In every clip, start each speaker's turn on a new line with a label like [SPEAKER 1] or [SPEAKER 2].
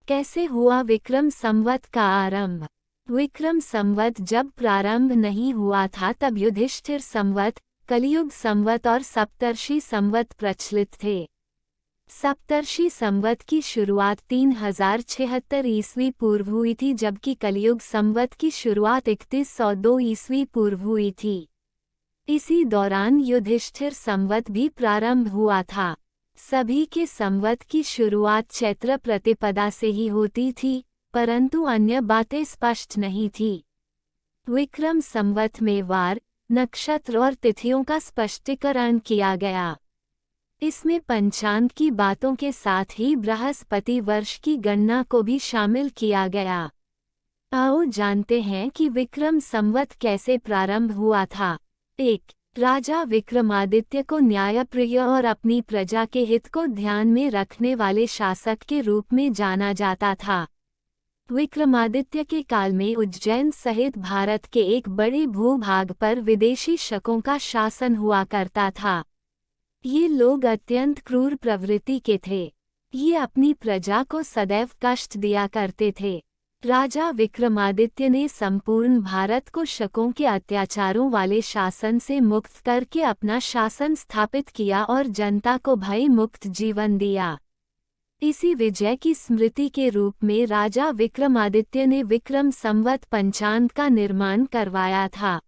[SPEAKER 1] कैसे हुआ विक्रम संवत का आरंभ। विक्रम संवत जब प्रारंभ नहीं हुआ था तब युधिष्ठिर संवत, कलियुग संवत और सप्तर्षि संवत प्रचलित थे। सप्तर्षि संवत की शुरुआत 3076 ईस्वी पूर्व हुई थी, जबकि कलियुग संवत की शुरुआत 3102 ईस्वी पूर्व हुई थी। इसी दौरान युधिष्ठिर संवत भी प्रारंभ हुआ था। सभी के संवत की शुरुआत चैत्र प्रतिपदा से ही होती थी, परंतु अन्य बातें स्पष्ट नहीं थी। विक्रम संवत में वार, नक्षत्र और तिथियों का स्पष्टीकरण किया गया। इसमें पंचांग की बातों के साथ ही बृहस्पति वर्ष की गणना को भी शामिल किया गया। आओ जानते हैं कि विक्रम संवत कैसे प्रारंभ हुआ था। 1. राजा विक्रमादित्य को न्यायप्रिय और अपनी प्रजा के हित को ध्यान में रखने वाले शासक के रूप में जाना जाता था। विक्रमादित्य के काल में उज्जैन सहित भारत के एक बड़े भूभाग पर विदेशी शकों का शासन हुआ करता था। ये लोग अत्यंत क्रूर प्रवृत्ति के थे। ये अपनी प्रजा को सदैव कष्ट दिया करते थे। राजा विक्रमादित्य ने संपूर्ण भारत को शकों के अत्याचारों वाले शासन से मुक्त करके अपना शासन स्थापित किया और जनता को भय मुक्त जीवन दिया। इसी विजय की स्मृति के रूप में राजा विक्रमादित्य ने विक्रम संवत पंचांग का निर्माण करवाया था।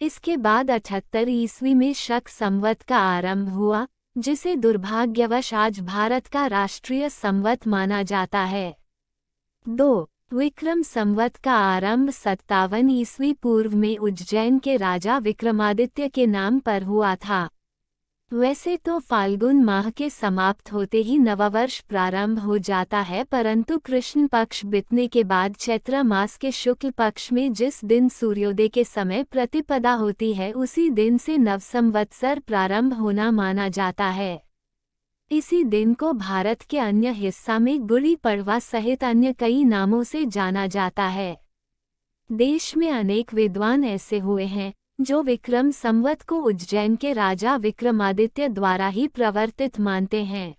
[SPEAKER 1] इसके बाद 78 ईस्वी में शक संवत का आरंभ हुआ, जिसे दुर्भाग्यवश आज भारत का राष्ट्रीय संवत माना जाता है। 2. विक्रम संवत का आरंभ 57 ईस्वी पूर्व में उज्जैन के राजा विक्रमादित्य के नाम पर हुआ था। वैसे तो फाल्गुन माह के समाप्त होते ही नववर्ष प्रारंभ हो जाता है, परंतु कृष्ण पक्ष बीतने के बाद चैत्र मास के शुक्ल पक्ष में जिस दिन सूर्योदय के समय प्रतिपदा होती है, उसी दिन से नवसंवत्सर प्रारंभ होना माना जाता है। इसी दिन को भारत के अन्य हिस्सा में गुड़ी पड़वा सहित अन्य कई नामों से जाना जाता है। देश में अनेक विद्वान ऐसे हुए हैं जो विक्रम संवत को उज्जैन के राजा विक्रमादित्य द्वारा ही प्रवर्तित मानते हैं।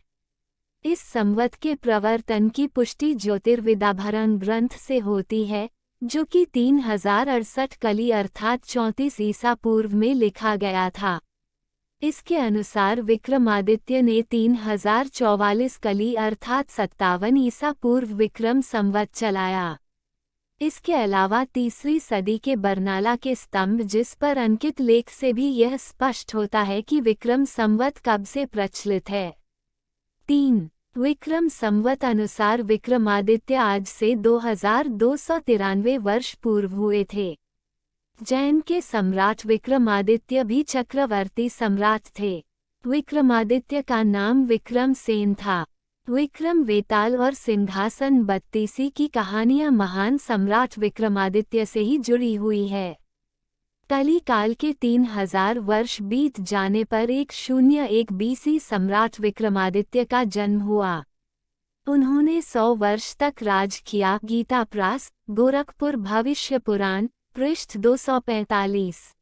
[SPEAKER 1] इस संवत के प्रवर्तन की पुष्टि ज्योतिर्विदाभरण ग्रंथ से होती है, जो कि 3068 कली अर्थात 34 ईसा पूर्व में लिखा गया था। इसके अनुसार विक्रमादित्य ने 3044 कली अर्थात 57 ईसा पूर्व विक्रम संवत चलाया। इसके अलावा 3वीं सदी के बरनाला के स्तंभ जिस पर अंकित लेख से भी यह स्पष्ट होता है कि विक्रम संवत कब से प्रचलित है। 3. विक्रम संवत अनुसार विक्रमादित्य आज से 2293 वर्ष पूर्व हुए थे। जैन के सम्राट विक्रमादित्य भी चक्रवर्ती सम्राट थे। विक्रमादित्य का नाम विक्रम सेन था। विक्रम वेताल और सिंहासन बत्तीसी की कहानियां महान सम्राट विक्रमादित्य से ही जुड़ी हुई है। कली काल के 3000 वर्ष बीत जाने पर 101 बीसी सम्राट विक्रमादित्य का जन्म हुआ। उन्होंने 100 वर्ष तक राज किया। गीता प्रास, गोरखपुर भविष्य पुराण, पृष्ठ 245।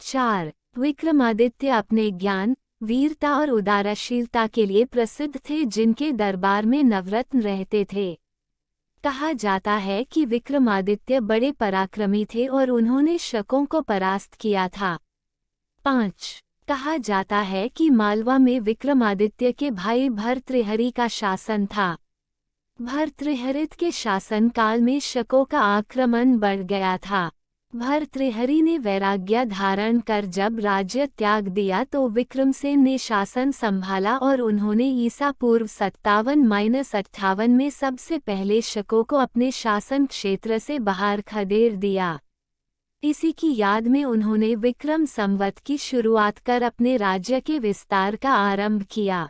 [SPEAKER 1] 4. विक्रमादित्य अपने ज्ञान, वीरता और उदारशीलता के लिए प्रसिद्ध थे, जिनके दरबार में नवरत्न रहते थे। कहा जाता है कि विक्रमादित्य बड़े पराक्रमी थे और उन्होंने शकों को परास्त किया था। 5. कहा जाता है कि मालवा में विक्रमादित्य के भाई भर्तृहरि का शासन था। भर्तृहरित के शासन काल में शकों का आक्रमण बढ़ गया था। भर्तृहरि ने वैराग्य धारण कर जब राज्य त्याग दिया तो विक्रमसेन ने शासन संभाला और उन्होंने ईसा पूर्व 57-58 में सबसे पहले शकों को अपने शासन क्षेत्र से बाहर खदेड़ दिया। इसी की याद में उन्होंने विक्रम संवत की शुरुआत कर अपने राज्य के विस्तार का आरंभ किया।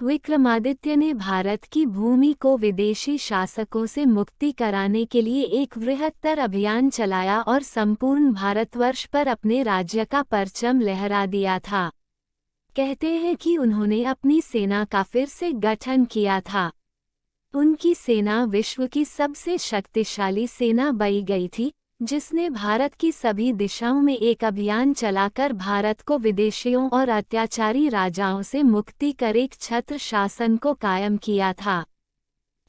[SPEAKER 1] विक्रमादित्य ने भारत की भूमि को विदेशी शासकों से मुक्ति कराने के लिए एक बृहत्तर अभियान चलाया और संपूर्ण भारतवर्ष पर अपने राज्य का परचम लहरा दिया था। कहते हैं कि उन्होंने अपनी सेना का फिर से गठन किया था। उनकी सेना विश्व की सबसे शक्तिशाली सेना बन गई थी, जिसने भारत की सभी दिशाओं में एक अभियान चलाकर भारत को विदेशियों और अत्याचारी राजाओं से मुक्ति कर एक छत्र शासन को कायम किया था।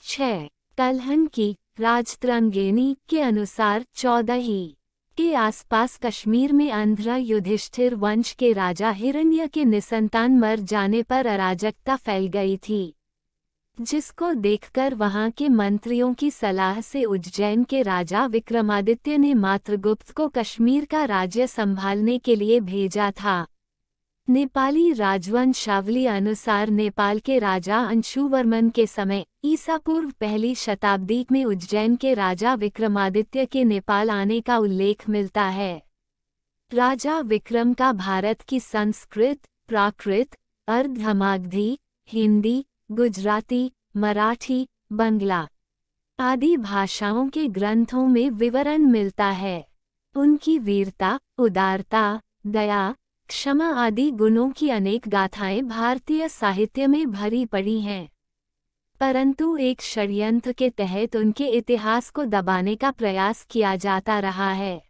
[SPEAKER 1] 6. कल्हण की राजतरंगिणी के अनुसार 14 के आसपास कश्मीर में अंध्र युधिष्ठिर वंश के राजा हिरण्य के निसंतान मर जाने पर अराजकता फैल गई थी, जिसको देखकर वहां के मंत्रियों की सलाह से उज्जैन के राजा विक्रमादित्य ने मातृगुप्त को कश्मीर का राज्य संभालने के लिए भेजा था। नेपाली राजवंशावली अनुसार नेपाल के राजा अंशुवर्मन के समय ईसा पूर्व पहली शताब्दी में उज्जैन के राजा विक्रमादित्य के नेपाल आने का उल्लेख मिलता है। राजा विक्रम का भारत की संस्कृत, प्राकृत, अर्धमागधी, हिंदी, गुजराती, मराठी, बंगला आदि भाषाओं के ग्रंथों में विवरण मिलता है। उनकी वीरता, उदारता, दया, क्षमा आदि गुणों की अनेक गाथाएं भारतीय साहित्य में भरी पड़ी हैं, परंतु एक षड्यंत्र के तहत उनके इतिहास को दबाने का प्रयास किया जाता रहा है।